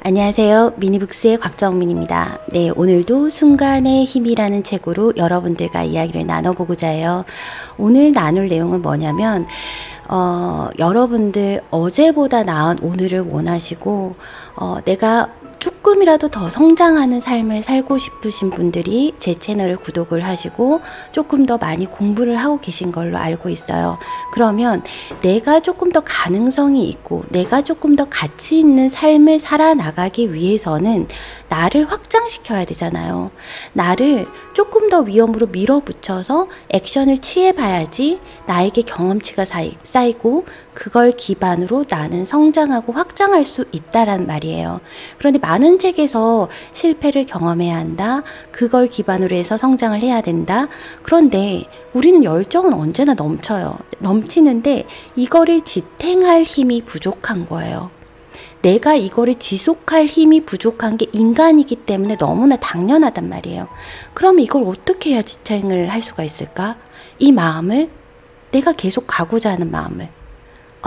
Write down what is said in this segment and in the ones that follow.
안녕하세요. 미니북스의 곽정민입니다. 네, 오늘도 순간의 힘이라는 책으로 여러분들과 이야기를 나눠보고자 해요. 오늘 나눌 내용은 뭐냐면 여러분들 어제보다 나은 오늘을 원하시고 내가 조금이라도 더 성장하는 삶을 살고 싶으신 분들이 제 채널을 구독을 하시고 조금 더 많이 공부를 하고 계신 걸로 알고 있어요. 그러면 내가 조금 더 가능성이 있고 내가 조금 더 가치 있는 삶을 살아나가기 위해서는 나를 확장시켜야 되잖아요. 나를 조금 더 위험으로 밀어붙여서 액션을 취해봐야지 나에게 경험치가 쌓이고 그걸 기반으로 나는 성장하고 확장할 수 있다란 말이에요. 그런데 많은 책에서 실패를 경험해야 한다. 그걸 기반으로 해서 성장을 해야 된다. 그런데 우리는 열정은 언제나 넘쳐요. 넘치는데 이거를 지탱할 힘이 부족한 거예요. 내가 이거를 지속할 힘이 부족한 게 인간이기 때문에 너무나 당연하단 말이에요. 그럼 이걸 어떻게 해야 지탱을 할 수가 있을까? 이 마음을, 내가 계속 가고자 하는 마음을,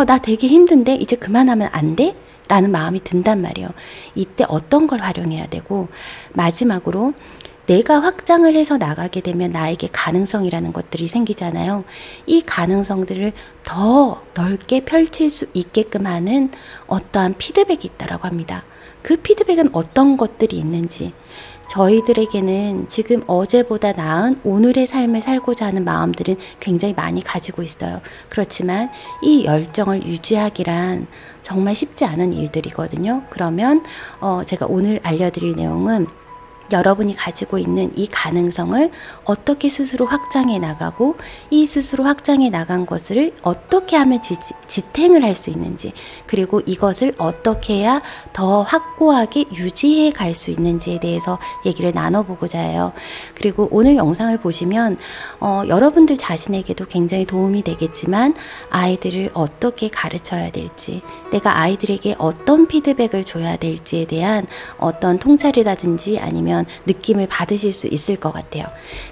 나 되게 힘든데 이제 그만하면 안 돼? 라는 마음이 든단 말이에요. 이때 어떤 걸 활용해야 되고, 마지막으로 내가 확장을 해서 나가게 되면 나에게 가능성이라는 것들이 생기잖아요. 이 가능성들을 더 넓게 펼칠 수 있게끔 하는 어떠한 피드백이 있다고 합니다. 그 피드백은 어떤 것들이 있는지, 저희들에게는 지금 어제보다 나은 오늘의 삶을 살고자 하는 마음들은 굉장히 많이 가지고 있어요. 그렇지만 이 열정을 유지하기란 정말 쉽지 않은 일들이거든요. 그러면 제가 오늘 알려드릴 내용은 여러분이 가지고 있는 이 가능성을 어떻게 스스로 확장해 나가고 이 스스로 확장해 나간 것을 어떻게 하면 지탱을 할 수 있는지, 그리고 이것을 어떻게 해야 더 확고하게 유지해 갈 수 있는지에 대해서 얘기를 나눠보고자 해요. 그리고 오늘 영상을 보시면 여러분들 자신에게도 굉장히 도움이 되겠지만 아이들을 어떻게 가르쳐야 될지, 내가 아이들에게 어떤 피드백을 줘야 될지에 대한 어떤 통찰이라든지 아니면 느낌을 받으실 수 있을 것 같아요.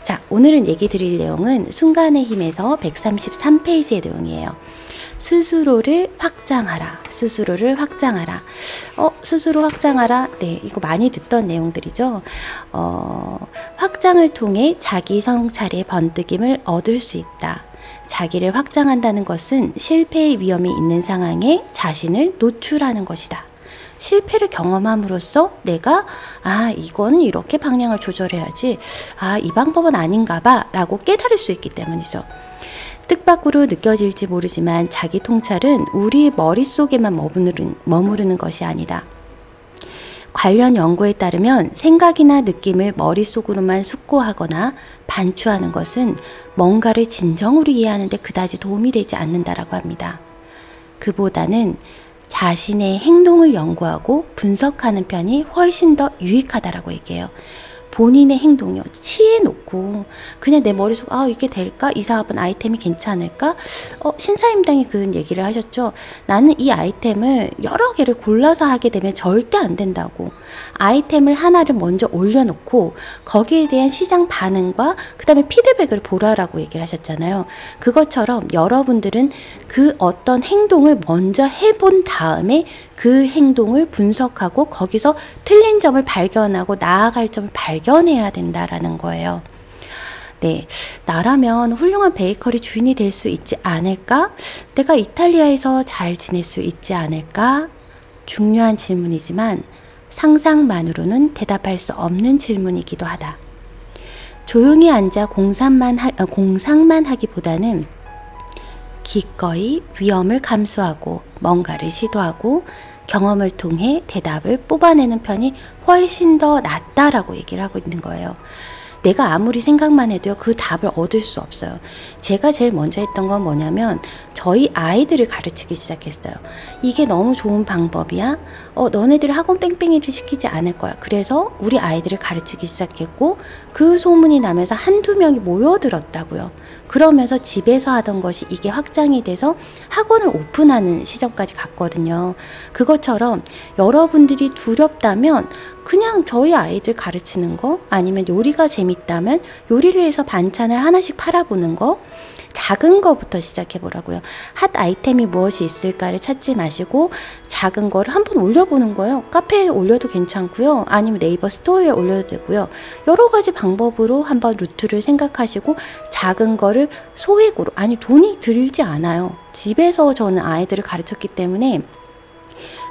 자, 오늘은 얘기 드릴 내용은 순간의 힘에서 133페이지의 내용이에요. 스스로를 확장하라. 스스로를 확장하라. 스스로 확장하라. 네, 이거 많이 듣던 내용들이죠. 확장을 통해 자기 성찰의 번뜩임을 얻을 수 있다. 자기를 확장한다는 것은 실패의 위험이 있는 상황에 자신을 노출하는 것이다. 실패를 경험함으로써 내가 이거는 이렇게 방향을 조절해야지, 이 방법은 아닌가 봐 라고 깨달을 수 있기 때문이죠. 뜻밖으로 느껴질지 모르지만 자기 통찰은 우리 머릿속에만 머무르는 것이 아니다. 관련 연구에 따르면 생각이나 느낌을 머릿속으로만 숙고하거나 반추하는 것은 뭔가를 진정으로 이해하는 데 그다지 도움이 되지 않는다라고 합니다. 그보다는 자신의 행동을 연구하고 분석하는 편이 훨씬 더 유익하다라고 얘기해요. 본인의 행동이요, 치해놓고 그냥 내 머릿속 이게 될까? 이 사업은 아이템이 괜찮을까? 신사임당이 그런 얘기를 하셨죠. 나는 이 아이템을 여러 개를 골라서 하게 되면 절대 안 된다고. 아이템을 하나를 먼저 올려놓고 거기에 대한 시장 반응과 그 다음에 피드백을 보라라고 얘기를 하셨잖아요. 그것처럼 여러분들은 그 어떤 행동을 먼저 해본 다음에 그 행동을 분석하고 거기서 틀린 점을 발견하고 나아갈 점을 발견해야 된다라는 거예요. 네, 나라면 훌륭한 베이커리 주인이 될 수 있지 않을까? 내가 이탈리아에서 잘 지낼 수 있지 않을까? 중요한 질문이지만 상상만으로는 대답할 수 없는 질문이기도 하다. 조용히 앉아 공상만 하기보다는 기꺼이 위험을 감수하고 뭔가를 시도하고 경험을 통해 대답을 뽑아내는 편이 훨씬 더 낫다라고 얘기를 하고 있는 거예요. 내가 아무리 생각만 해도요, 그 답을 얻을 수 없어요. 제가 제일 먼저 했던 건 뭐냐면 저희 아이들을 가르치기 시작했어요. 이게 너무 좋은 방법이야? 너네들 학원 뺑뺑이를 시키지 않을 거야. 그래서 우리 아이들을 가르치기 시작했고 그 소문이 나면서 한두 명이 모여들었다고요. 그러면서 집에서 하던 것이 이게 확장이 돼서 학원을 오픈하는 시점까지 갔거든요. 그것처럼 여러분들이 두렵다면 그냥 저희 아이들 가르치는 거, 아니면 요리가 재밌다면 요리를 해서 반찬을 하나씩 팔아보는 거, 작은 거부터 시작해 보라고요. 핫 아이템이 무엇이 있을까를 찾지 마시고 작은 거를 한번 올려보는 거예요. 카페에 올려도 괜찮고요. 아니면 네이버 스토어에 올려도 되고요. 여러 가지 방법으로 한번 루트를 생각하시고 작은 거를 소액으로, 아니 돈이 들지 않아요. 집에서 저는 아이들을 가르쳤기 때문에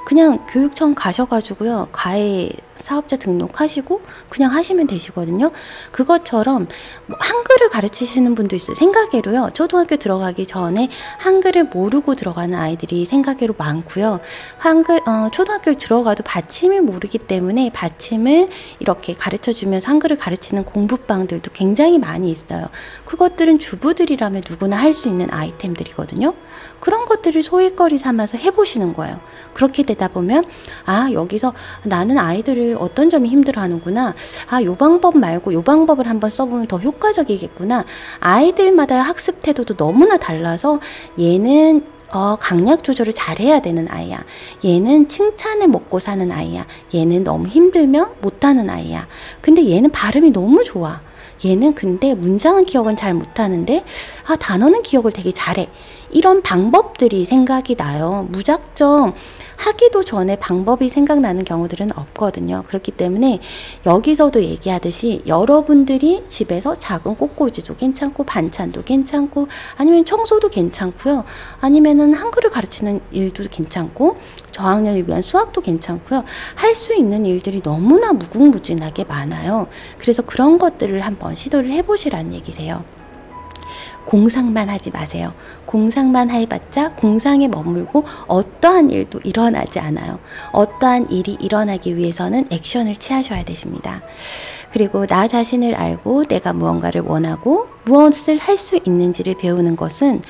그냥 교육청 가셔가지고요, 가해 사업자 등록하시고 그냥 하시면 되시거든요. 그것처럼 뭐 한글을 가르치시는 분도 있어요. 생각외로요. 초등학교 들어가기 전에 한글을 모르고 들어가는 아이들이 생각외로 많고요. 초등학교를 들어가도 받침을 모르기 때문에 받침을 이렇게 가르쳐주면서 한글을 가르치는 공부방들도 굉장히 많이 있어요. 그것들은 주부들이라면 누구나 할 수 있는 아이템들이거든요. 그런 것들을 소일거리 삼아서 해보시는 거예요. 그렇게 되다 보면 여기서 나는 아이들을 어떤 점이 힘들어하는구나, 요 방법 말고 요 방법을 한번 써보면 더 효과적이겠구나. 아이들마다 학습 태도도 너무나 달라서 얘는 강약 조절을 잘해야 되는 아이야, 얘는 칭찬을 먹고 사는 아이야, 얘는 너무 힘들면 못하는 아이야, 근데 얘는 발음이 너무 좋아, 얘는 근데 문장은 기억은 잘 못하는데 단어는 기억을 되게 잘해. 이런 방법들이 생각이 나요. 무작정 하기도 전에 방법이 생각나는 경우들은 없거든요. 그렇기 때문에 여기서도 얘기하듯이 여러분들이 집에서 작은 꽃꽂이도 괜찮고 반찬도 괜찮고 아니면 청소도 괜찮고요. 아니면은 한글을 가르치는 일도 괜찮고 저학년을 위한 수학도 괜찮고요. 할 수 있는 일들이 너무나 무궁무진하게 많아요. 그래서 그런 것들을 한번 시도를 해보시라는 얘기세요. 공상만 하지 마세요. 공상만 해봤자 공상에 머물고 어떠한 일도 일어나지 않아요. 어떠한 일이 일어나기 위해서는 액션을 취하셔야 되십니다. 그리고 나 자신을 알고 내가 무언가를 원하고 무엇을 할 수 있는지를 배우는 것은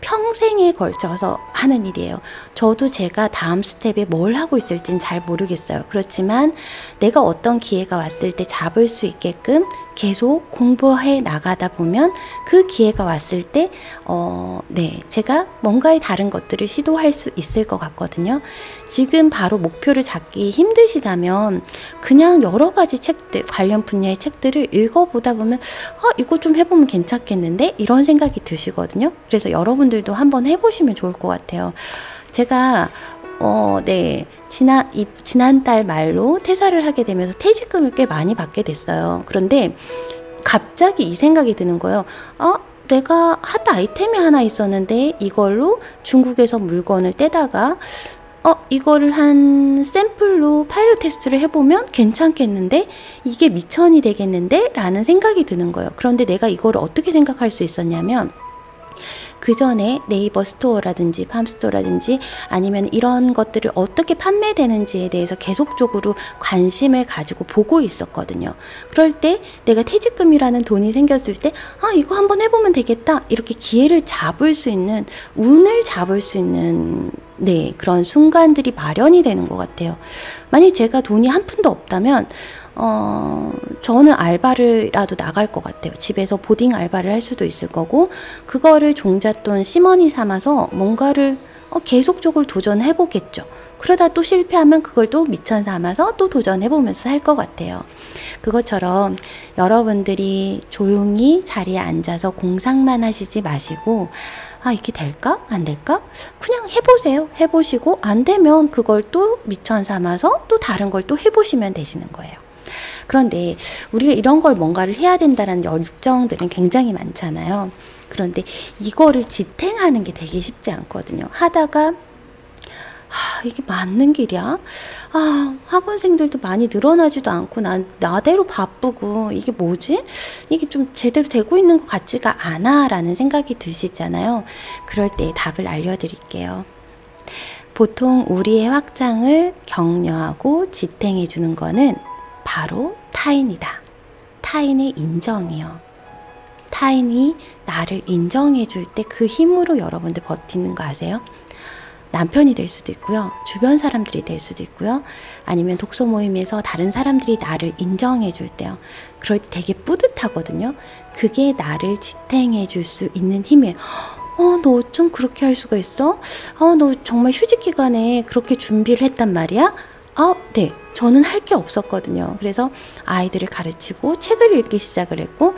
평생에 걸쳐서 하는 일이에요. 저도 제가 다음 스텝에 뭘 하고 있을지는 잘 모르겠어요. 그렇지만 내가 어떤 기회가 왔을 때 잡을 수 있게끔 계속 공부해 나가다 보면 그 기회가 왔을 때 제가 뭔가의 다른 것들을 시도할 수 있을 것 같거든요. 지금 바로 목표를 잡기 힘드시다면 그냥 여러 가지 책들, 관련 분야의 책들을 읽어보다 보면 이거 좀 해보면 괜찮겠는데? 이런 생각이 드시거든요. 그래서 여러분들도 한번 해보시면 좋을 것 같아요. 제가 지난달 말로 퇴사를 하게 되면서 퇴직금을 꽤 많이 받게 됐어요. 그런데 갑자기 이 생각이 드는 거예요. 내가 핫 아이템이 하나 있었는데 이걸로 중국에서 물건을 떼다가 이거를 한 샘플로 파일럿 테스트를 해보면 괜찮겠는데? 이게 미천이 되겠는데? 라는 생각이 드는 거예요. 그런데 내가 이거를 어떻게 생각할 수 있었냐면 그 전에 네이버 스토어라든지 팜스토어라든지 아니면 이런 것들을 어떻게 판매되는지에 대해서 계속적으로 관심을 가지고 보고 있었거든요. 그럴 때 내가 퇴직금이라는 돈이 생겼을 때 이거 한번 해보면 되겠다, 이렇게 기회를 잡을 수 있는, 운을 잡을 수 있는 그런 순간들이 마련이 되는 것 같아요. 만약 제가 돈이 한 푼도 없다면 저는 알바를라도 나갈 것 같아요. 집에서 보딩 알바를 할 수도 있을 거고, 그거를 종잣돈 시머니 삼아서 뭔가를 계속적으로 도전해보겠죠. 그러다 또 실패하면 그걸 또 미천 삼아서 또 도전해보면서 살 것 같아요. 그것처럼 여러분들이 조용히 자리에 앉아서 공상만 하시지 마시고 이게 될까? 안 될까? 그냥 해보세요. 해보시고 안 되면 그걸 또 미천 삼아서 또 다른 걸 또 해보시면 되시는 거예요. 그런데 우리가 이런 걸 뭔가를 해야 된다는 열정들은 굉장히 많잖아요. 그런데 이거를 지탱하는 게 되게 쉽지 않거든요. 하다가 이게 맞는 길이야? 학원생들도 많이 늘어나지도 않고 나대로 바쁘고 이게 뭐지? 이게 좀 제대로 되고 있는 것 같지가 않아 라는 생각이 드시잖아요. 그럴 때 답을 알려드릴게요. 보통 우리의 확장을 격려하고 지탱해 주는 거는 바로 타인이다. 타인의 인정이요. 타인이 나를 인정해 줄 때 그 힘으로 여러분들 버티는 거 아세요? 남편이 될 수도 있고요. 주변 사람들이 될 수도 있고요. 아니면 독서 모임에서 다른 사람들이 나를 인정해 줄 때요. 그럴 때 되게 뿌듯하거든요. 그게 나를 지탱해 줄 수 있는 힘이에요. 너 어쩜 그렇게 할 수가 있어? 너 정말 휴직 기간에 그렇게 준비를 했단 말이야? 네. 저는 할 게 없었거든요. 그래서 아이들을 가르치고 책을 읽기 시작을 했고,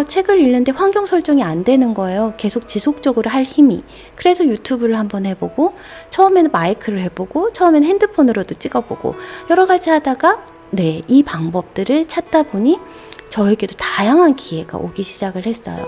책을 읽는데 환경 설정이 안 되는 거예요. 계속 지속적으로 할 힘이. 그래서 유튜브를 한번 해보고, 처음에는 마이크를 해보고, 처음에는 핸드폰으로도 찍어보고, 여러 가지 하다가, 네, 이 방법들을 찾다 보니 저에게도 다양한 기회가 오기 시작을 했어요.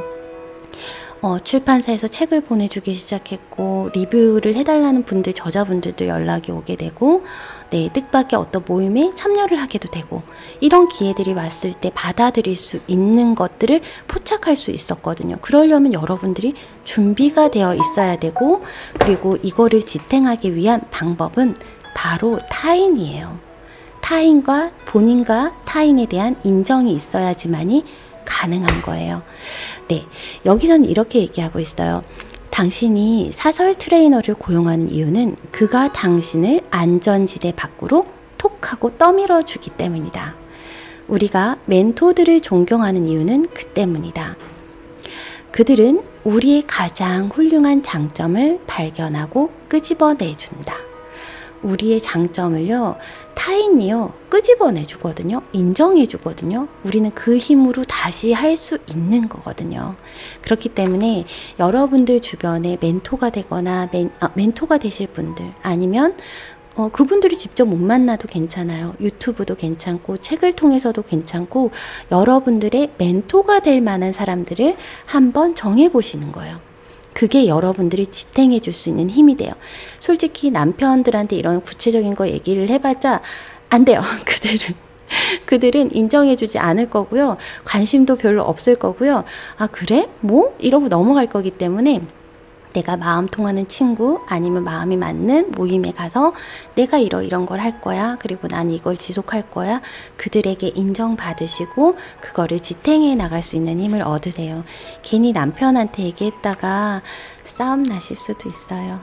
출판사에서 책을 보내주기 시작했고, 리뷰를 해달라는 분들, 저자분들도 연락이 오게 되고, 네, 뜻밖의 어떤 모임에 참여를 하게도 되고, 이런 기회들이 왔을 때 받아들일 수 있는 것들을 포착할 수 있었거든요. 그러려면 여러분들이 준비가 되어 있어야 되고, 그리고 이거를 지탱하기 위한 방법은 바로 타인이에요. 타인과 본인과 타인에 대한 인정이 있어야지만이 가능한 거예요. 네, 여기서는 이렇게 얘기하고 있어요. 당신이 사설 트레이너를 고용하는 이유는 그가 당신을 안전지대 밖으로 톡 하고 떠밀어 주기 때문이다. 우리가 멘토들을 존경하는 이유는 그 때문이다. 그들은 우리의 가장 훌륭한 장점을 발견하고 끄집어내준다. 우리의 장점을요, 타인이요, 끄집어내 주거든요. 인정해 주거든요. 우리는 그 힘으로 다시 할 수 있는 거거든요. 그렇기 때문에 여러분들 주변에 멘토가 되거나 멘토가 되실 분들, 아니면 그분들이 직접 못 만나도 괜찮아요. 유튜브도 괜찮고 책을 통해서도 괜찮고, 여러분들의 멘토가 될 만한 사람들을 한번 정해보시는 거예요. 그게 여러분들이 지탱해 줄 수 있는 힘이 돼요. 솔직히 남편들한테 이런 구체적인 거 얘기를 해봤자 안 돼요. 그들은 인정해 주지 않을 거고요. 관심도 별로 없을 거고요. 그래? 뭐? 이러고 넘어갈 거기 때문에, 내가 마음 통하는 친구 아니면 마음이 맞는 모임에 가서 내가 이런 걸 할 거야. 그리고 난 이걸 지속할 거야. 그들에게 인정받으시고 그거를 지탱해 나갈 수 있는 힘을 얻으세요. 괜히 남편한테 얘기했다가 싸움 나실 수도 있어요.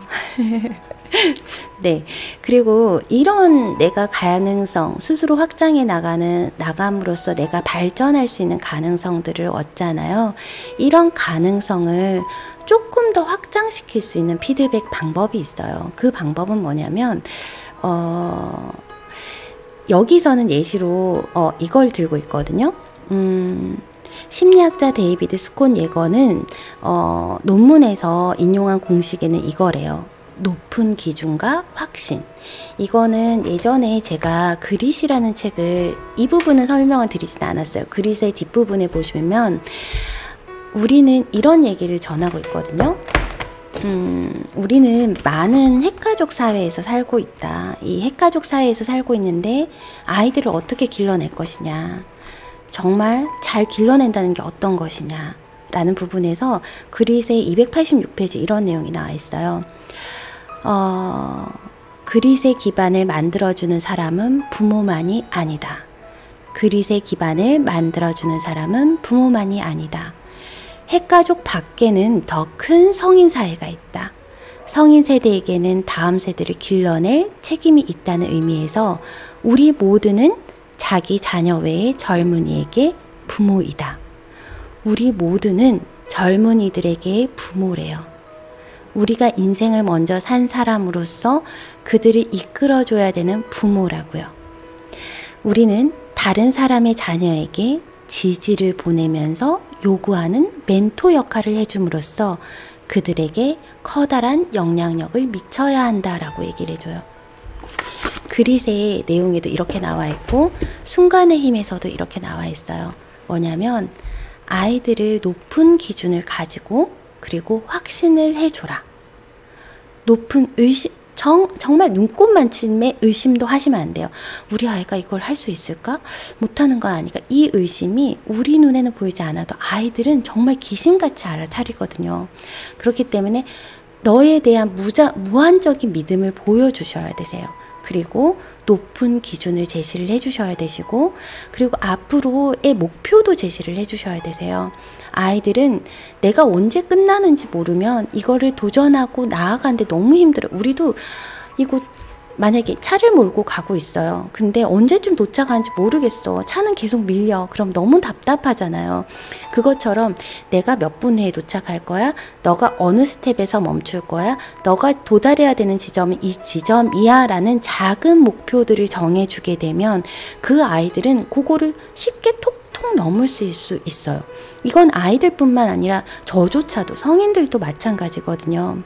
네. 그리고 이런 내가 가능성, 스스로 확장해 나감으로써 내가 발전할 수 있는 가능성들을 얻잖아요. 이런 가능성을 조금 더 확장시킬 수 있는 피드백 방법이 있어요. 그 방법은 뭐냐면, 여기서는 예시로 이걸 들고 있거든요. 심리학자 데이비드 스콘 예거는 논문에서 인용한 공식에는 이거래요. 높은 기준과 확신. 이거는 예전에 제가 그릿이라는 책을, 이 부분은 설명을 드리진 않았어요. 그릿의 뒷부분에 보시면 우리는 이런 얘기를 전하고 있거든요. 우리는 많은 핵가족 사회에서 살고 있다. 이 핵가족 사회에서 살고 있는데 아이들을 어떻게 길러낼 것이냐, 정말 잘 길러낸다는 게 어떤 것이냐 라는 부분에서 그릿의 286페이지 이런 내용이 나와 있어요. 그릿의 기반을 만들어주는 사람은 부모만이 아니다. 그릿의 기반을 만들어주는 사람은 부모만이 아니다. 핵가족 밖에는 더 큰 성인 사회가 있다. 성인 세대에게는 다음 세대를 길러낼 책임이 있다는 의미에서 우리 모두는 자기 자녀 외의 젊은이에게 부모이다. 우리 모두는 젊은이들에게 부모래요. 우리가 인생을 먼저 산 사람으로서 그들을 이끌어줘야 되는 부모라고요. 우리는 다른 사람의 자녀에게 지지를 보내면서 요구하는 멘토 역할을 해줌으로써 그들에게 커다란 영향력을 미쳐야 한다라고 얘기를 해줘요. 그릿의 내용에도 이렇게 나와 있고 순간의 힘에서도 이렇게 나와 있어요. 뭐냐면 아이들을 높은 기준을 가지고 그리고 확신을 해줘라. 높은 의심, 정말 눈꽃만침의 의심도 하시면 안 돼요. 우리 아이가 이걸 할 수 있을까? 못하는 건 아니까. 이 의심이 우리 눈에는 보이지 않아도 아이들은 정말 귀신같이 알아차리거든요. 그렇기 때문에 너에 대한 무한적인 믿음을 보여주셔야 되세요. 그리고 높은 기준을 제시를 해주셔야 되시고, 그리고 앞으로의 목표도 제시를 해주셔야 되세요. 아이들은 내가 언제 끝나는지 모르면 이거를 도전하고 나아가는데 너무 힘들어요. 우리도 이거 만약에 차를 몰고 가고 있어요. 근데 언제쯤 도착하는지 모르겠어. 차는 계속 밀려. 그럼 너무 답답하잖아요. 그것처럼 내가 몇 분 후에 도착할 거야? 너가 어느 스텝에서 멈출 거야? 너가 도달해야 되는 지점이 이 지점이야 라는 작은 목표들을 정해주게 되면 그 아이들은 그거를 쉽게 톡 넘을 수 있어요. 이건 아이들뿐만 아니라 저조차도 성인들도 마찬가지거든요.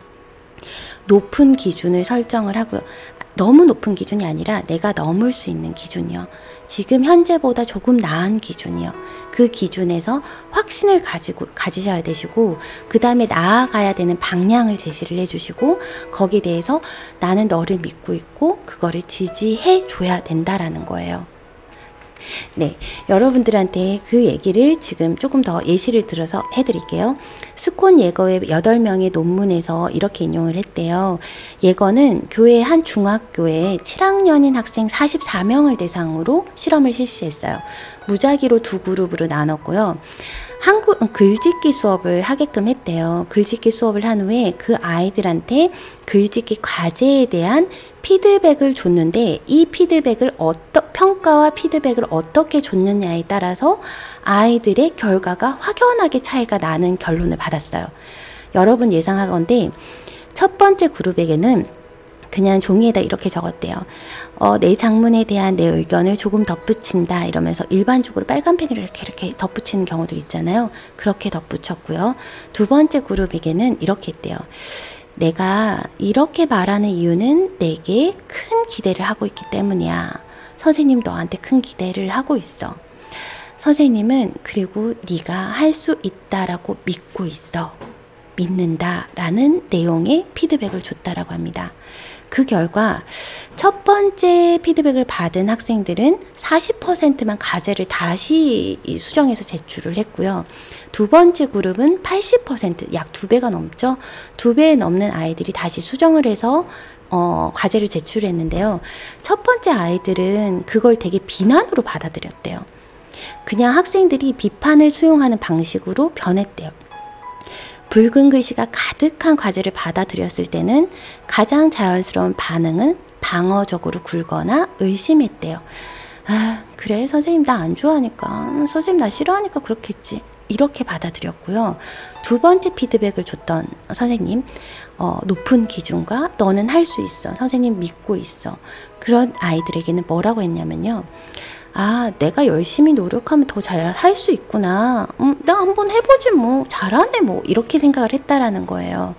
높은 기준을 설정을 하고요. 너무 높은 기준이 아니라 내가 넘을 수 있는 기준이요. 지금 현재보다 조금 나은 기준이요. 그 기준에서 확신을 가지셔야 되시고, 그 다음에 나아가야 되는 방향을 제시를 해주시고, 거기에 대해서 나는 너를 믿고 있고 그거를 지지해 줘야 된다라는 거예요. 네, 여러분들한테 그 얘기를 지금 조금 더 예시를 들어서 해드릴게요. 스콘 예거의 8명의 논문에서 이렇게 인용을 했대요. 예거는 교회 한 중학교에 7학년인 학생 44명을 대상으로 실험을 실시했어요. 무작위로 두 그룹으로 나눴고요. 글짓기 수업을 하게끔 했대요. 글짓기 수업을 한 후에 그 아이들한테 글짓기 과제에 대한 피드백을 줬는데, 이 평가와 피드백을 어떻게 줬느냐에 따라서 아이들의 결과가 확연하게 차이가 나는 결론을 받았어요. 여러분 예상하건대 첫 번째 그룹에게는 그냥 종이에다 이렇게 적었대요. 내 장문에 대한 내 의견을 조금 덧붙인다 이러면서 일반적으로 빨간 펜으로 이렇게 덧붙이는 경우들 있잖아요. 그렇게 덧붙였고요. 두 번째 그룹에게는 이렇게 했대요. 내가 이렇게 말하는 이유는 내게 큰 기대를 하고 있기 때문이야. 선생님 너한테 큰 기대를 하고 있어. 선생님은 그리고 네가 할 수 있다라고 믿고 있어. 믿는다 라는 내용의 피드백을 줬다라고 합니다. 그 결과 첫 번째 피드백을 받은 학생들은 40%만 과제를 다시 수정해서 제출을 했고요. 두 번째 그룹은 80%, 약 2배가 넘죠. 2배 넘는 아이들이 다시 수정을 해서 과제를 제출했는데요. 첫 번째 아이들은 그걸 되게 비난으로 받아들였대요. 그냥 학생들이 비판을 수용하는 방식으로 변했대요. 붉은 글씨가 가득한 과제를 받아들였을 때는 가장 자연스러운 반응은 방어적으로 굴거나 의심했대요. 아, 그래 선생님 나 안 좋아하니까, 선생님 나 싫어하니까 그렇겠지, 이렇게 받아들였고요. 두 번째 피드백을 줬던 선생님, 높은 기준과 너는 할 수 있어, 선생님 믿고 있어, 그런 아이들에게는 뭐라고 했냐면요, 아, 내가 열심히 노력하면 더 잘 할 수 있구나. 나 한번 해보지 뭐. 잘하네 뭐. 이렇게 생각을 했다라는 거예요.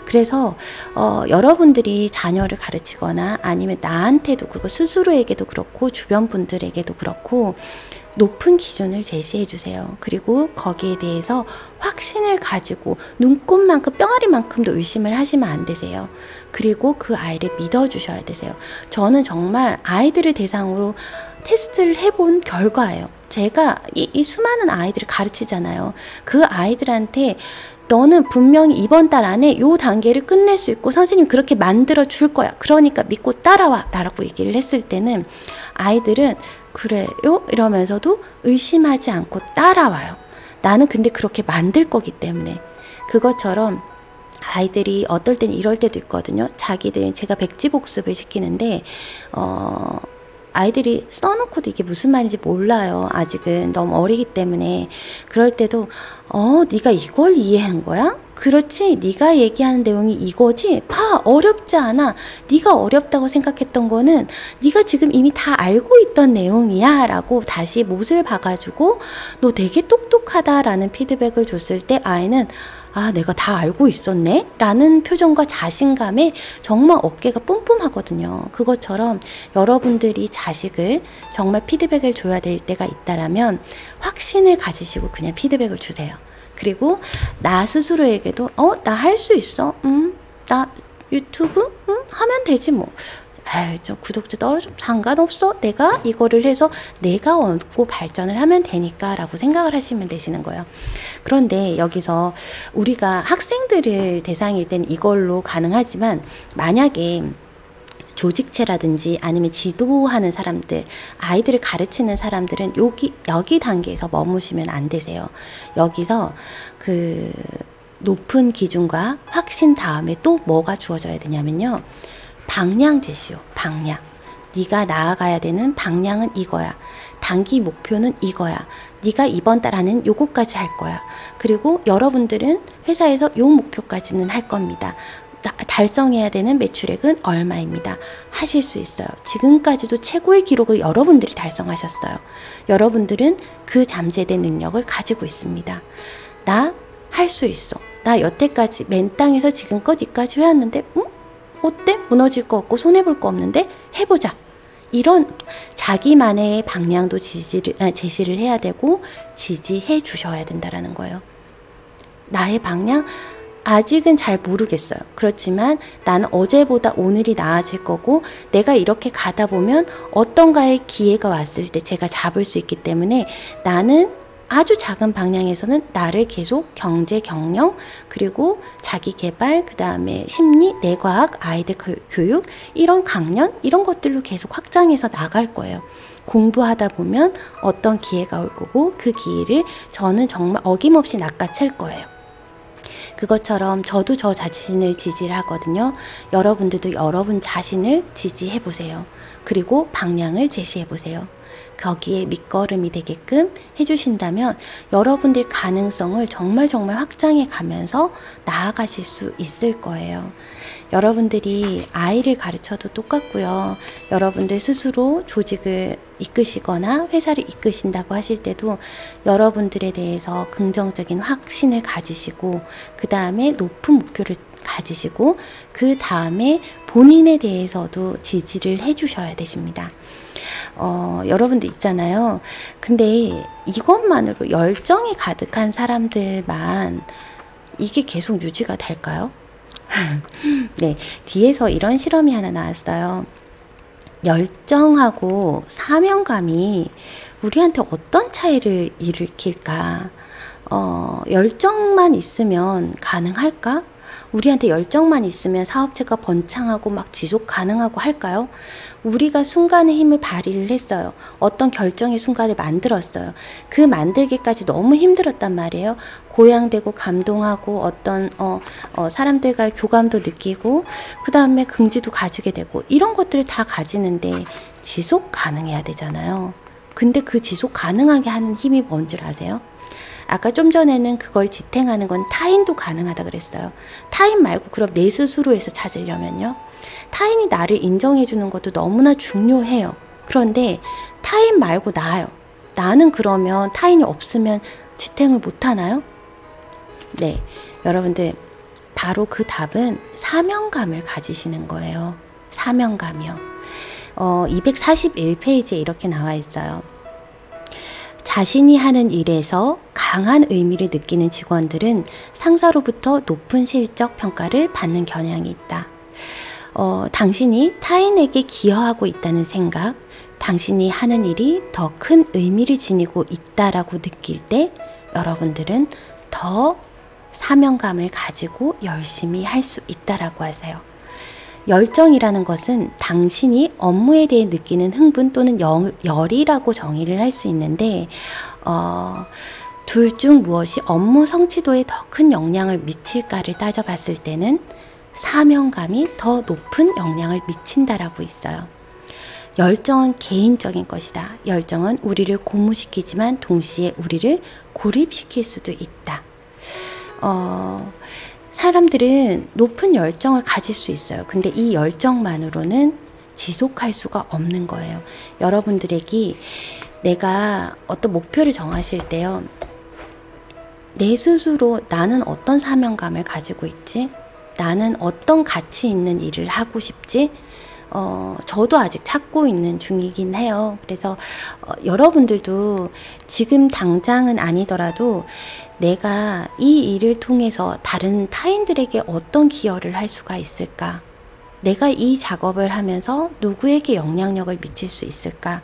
그래서 여러분들이 자녀를 가르치거나 아니면 나한테도 그렇고 스스로에게도 그렇고 주변 분들에게도 그렇고 높은 기준을 제시해 주세요. 그리고 거기에 대해서 확신을 가지고 눈꽃만큼 뿅아리만큼도 의심을 하시면 안 되세요. 그리고 그 아이를 믿어주셔야 되세요. 저는 정말 아이들을 대상으로 테스트를 해본 결과예요. 제가 이 수많은 아이들을 가르치잖아요. 그 아이들한테 너는 분명히 이번 달 안에 요 단계를 끝낼 수 있고 선생님 그렇게 만들어 줄 거야. 그러니까 믿고 따라와 라고 얘기를 했을 때는 아이들은 그래요? 이러면서도 의심하지 않고 따라와요. 나는 근데 그렇게 만들 거기 때문에. 그것처럼 아이들이 어떨 땐 이럴 때도 있거든요. 자기들 제가 백지복습을 시키는데 아이들이 써놓고도 이게 무슨 말인지 몰라요. 아직은 너무 어리기 때문에. 그럴 때도 네가 이걸 이해한 거야? 그렇지, 네가 얘기하는 내용이 이거지? 봐, 어렵지 않아. 네가 어렵다고 생각했던 거는 네가 지금 이미 다 알고 있던 내용이야 라고 다시 못을 박아주고 너 되게 똑똑하다 라는 피드백을 줬을 때 아이는 아, 내가 다 알고 있었네? 라는 표정과 자신감에 정말 어깨가 뿜뿜하거든요. 그것처럼 여러분들이 자식을 정말 피드백을 줘야 될 때가 있다라면 확신을 가지시고 그냥 피드백을 주세요. 그리고 나 스스로에게도 나 할 수 있어. 나 유튜브? 하면 되지 뭐. 아유, 저 구독자 떨어져 상관없어. 내가 이거를 해서 내가 얻고 발전을 하면 되니까 라고 생각을 하시면 되시는 거예요. 그런데 여기서 우리가 학생들을 대상일 땐 이걸로 가능하지만 만약에 조직체라든지 아니면 지도하는 사람들, 아이들을 가르치는 사람들은 여기 단계에서 머무시면 안 되세요. 여기서 그 높은 기준과 확신 다음에 또 뭐가 주어져야 되냐면요. 방향 제시요. 방향. 네가 나아가야 되는 방향은 이거야. 단기 목표는 이거야. 네가 이번 달 안엔 요거까지 할 거야. 그리고 여러분들은 회사에서 요 목표까지는 할 겁니다. 달성해야 되는 매출액은 얼마입니다. 하실 수 있어요. 지금까지도 최고의 기록을 여러분들이 달성하셨어요. 여러분들은 그 잠재된 능력을 가지고 있습니다. 나 할 수 있어. 나 여태까지 맨 땅에서 지금껏 여기까지 해왔는데 어때? 무너질 거 없고 손해볼 거 없는데 해보자. 이런 자기만의 방향도 제시를 해야 되고 지지해 주셔야 된다는 거예요. 나의 방향? 아직은 잘 모르겠어요. 그렇지만 나는 어제보다 오늘이 나아질 거고 내가 이렇게 가다 보면 어떤가의 기회가 왔을 때 제가 잡을 수 있기 때문에 나는 아주 작은 방향에서는 나를 계속 경제, 경영, 그리고 자기개발, 그 다음에 심리, 뇌과학, 아이들 교육, 이런 강연, 이런 것들로 계속 확장해서 나갈 거예요. 공부하다 보면 어떤 기회가 올 거고 그 기회를 저는 정말 어김없이 낚아챌 거예요. 그것처럼 저도 저 자신을 지지를 하거든요. 여러분들도 여러분 자신을 지지해 보세요. 그리고 방향을 제시해 보세요. 거기에 밑거름이 되게끔 해주신다면 여러분들 가능성을 정말 확장해 가면서 나아가실 수 있을 거예요. 여러분들이 아이를 가르쳐도 똑같고요. 여러분들 스스로 조직을 이끄시거나 회사를 이끄신다고 하실 때도 여러분들에 대해서 긍정적인 확신을 가지시고 그 다음에 높은 목표를 가지시고 그 다음에 본인에 대해서도 지지를 해주셔야 되십니다. 여러분들 있잖아요. 근데 이것만으로 열정이 가득한 사람들만 이게 계속 유지가 될까요? 네, 뒤에서 이런 실험이 하나 나왔어요. 열정하고 사명감이 우리한테 어떤 차이를 일으킬까? 열정만 있으면 가능할까? 우리한테 열정만 있으면 사업체가 번창하고 막 지속 가능하고 할까요? 우리가 순간의 힘을 발휘를 했어요. 어떤 결정의 순간을 만들었어요. 그 만들기까지 너무 힘들었단 말이에요. 고양되고 감동하고 어떤 사람들과 교감도 느끼고 그 다음에 긍지도 가지게 되고 이런 것들을 다 가지는데 지속 가능해야 되잖아요. 근데 그 지속 가능하게 하는 힘이 뭔 줄 아세요? 아까 좀 전에는 그걸 지탱하는 건 타인도 가능하다 그랬어요. 타인 말고 그럼 내 스스로에서 찾으려면요. 타인이 나를 인정해 주는 것도 너무나 중요해요. 그런데 타인 말고 나요. 나는 그러면 타인이 없으면 지탱을 못 하나요? 네, 여러분들 바로 그 답은 사명감을 가지시는 거예요. 사명감이요. 241페이지에 이렇게 나와 있어요. 자신이 하는 일에서 강한 의미를 느끼는 직원들은 상사로부터 높은 실적 평가를 받는 경향이 있다. 당신이 타인에게 기여하고 있다는 생각, 당신이 하는 일이 더 큰 의미를 지니고 있다라고 느낄 때 여러분들은 더 사명감을 가지고 열심히 할 수 있다라고 하세요. 열정이라는 것은 당신이 업무에 대해 느끼는 흥분 또는 열이라고 정의를 할 수 있는데 둘 중 무엇이 업무 성취도에 더 큰 영향을 미칠까를 따져봤을 때는 사명감이 더 높은 영향을 미친다라고 있어요. 열정은 개인적인 것이다. 열정은 우리를 고무시키지만 동시에 우리를 고립시킬 수도 있다. 사람들은 높은 열정을 가질 수 있어요. 근데 이 열정만으로는 지속할 수가 없는 거예요. 여러분들에게 내가 어떤 목표를 정하실 때요. 내 스스로 나는 어떤 사명감을 가지고 있지? 나는 어떤 가치 있는 일을 하고 싶지? 저도 아직 찾고 있는 중이긴 해요. 그래서 여러분들도 지금 당장은 아니더라도 내가 이 일을 통해서 다른 타인들에게 어떤 기여를 할 수가 있을까? 내가 이 작업을 하면서 누구에게 영향력을 미칠 수 있을까?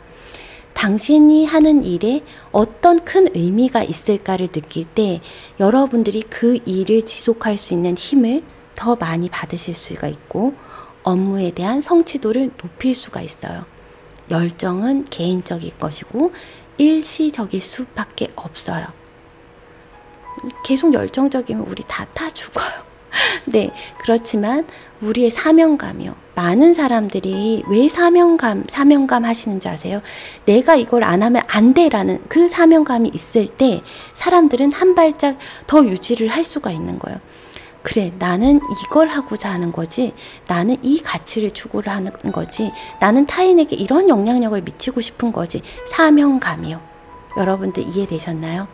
당신이 하는 일에 어떤 큰 의미가 있을까를 느낄 때 여러분들이 그 일을 지속할 수 있는 힘을 더 많이 받으실 수가 있고 업무에 대한 성취도를 높일 수가 있어요. 열정은 개인적인 것이고 일시적일 수밖에 없어요. 계속 열정적이면 우리 다 죽어요. 네, 그렇지만 우리의 사명감이요. 많은 사람들이 왜 사명감 하시는 줄 아세요? 내가 이걸 안 하면 안 돼라는 그 사명감이 있을 때 사람들은 한 발짝 더 유지를 할 수가 있는 거예요. 그래, 나는 이걸 하고자 하는 거지. 나는 이 가치를 추구를 하는 거지. 나는 타인에게 이런 영향력을 미치고 싶은 거지. 사명감이요. 여러분들 이해되셨나요?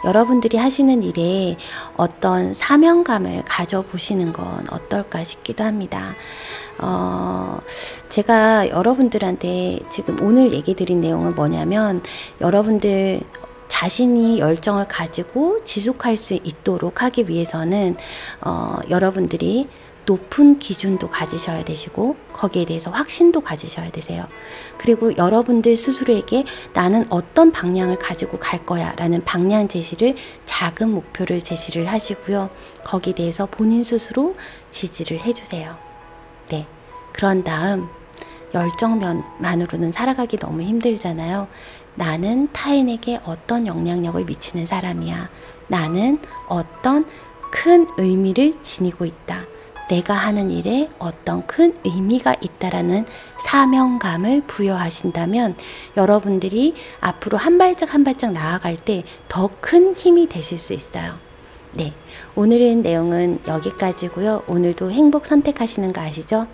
여러분들이 하시는 일에 어떤 사명감을 가져보시는 건 어떨까 싶기도 합니다. 제가 여러분들한테 지금 오늘 얘기 드린 내용은 뭐냐면, 여러분들 자신이 열정을 가지고 지속할 수 있도록 하기 위해서는 여러분들이 높은 기준도 가지셔야 되시고 거기에 대해서 확신도 가지셔야 되세요. 그리고 여러분들 스스로에게 나는 어떤 방향을 가지고 갈 거야 라는 방향 제시를, 작은 목표를 제시를 하시고요. 거기에 대해서 본인 스스로 지지를 해주세요. 네, 그런 다음 열정만으로는 살아가기 너무 힘들잖아요. 나는 타인에게 어떤 영향력을 미치는 사람이야. 나는 어떤 큰 의미를 지니고 있다. 내가 하는 일에 어떤 큰 의미가 있다라는 사명감을 부여하신다면 여러분들이 앞으로 한 발짝 한 발짝 나아갈 때 더 큰 힘이 되실 수 있어요. 네, 오늘은 내용은 여기까지고요. 오늘도 행복 선택하시는 거 아시죠?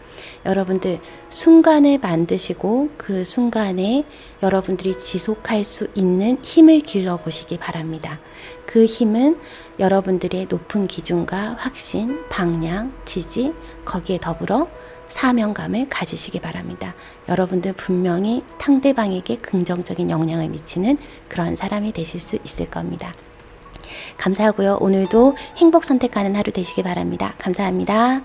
여러분들 순간을 만드시고 그 순간에 여러분들이 지속할 수 있는 힘을 길러보시기 바랍니다. 그 힘은 여러분들의 높은 기준과 확신, 방향, 지지, 거기에 더불어 사명감을 가지시기 바랍니다. 여러분들 분명히 상대방에게 긍정적인 영향을 미치는 그런 사람이 되실 수 있을 겁니다. 감사하고요. 오늘도 행복 선택하는 하루 되시기 바랍니다. 감사합니다.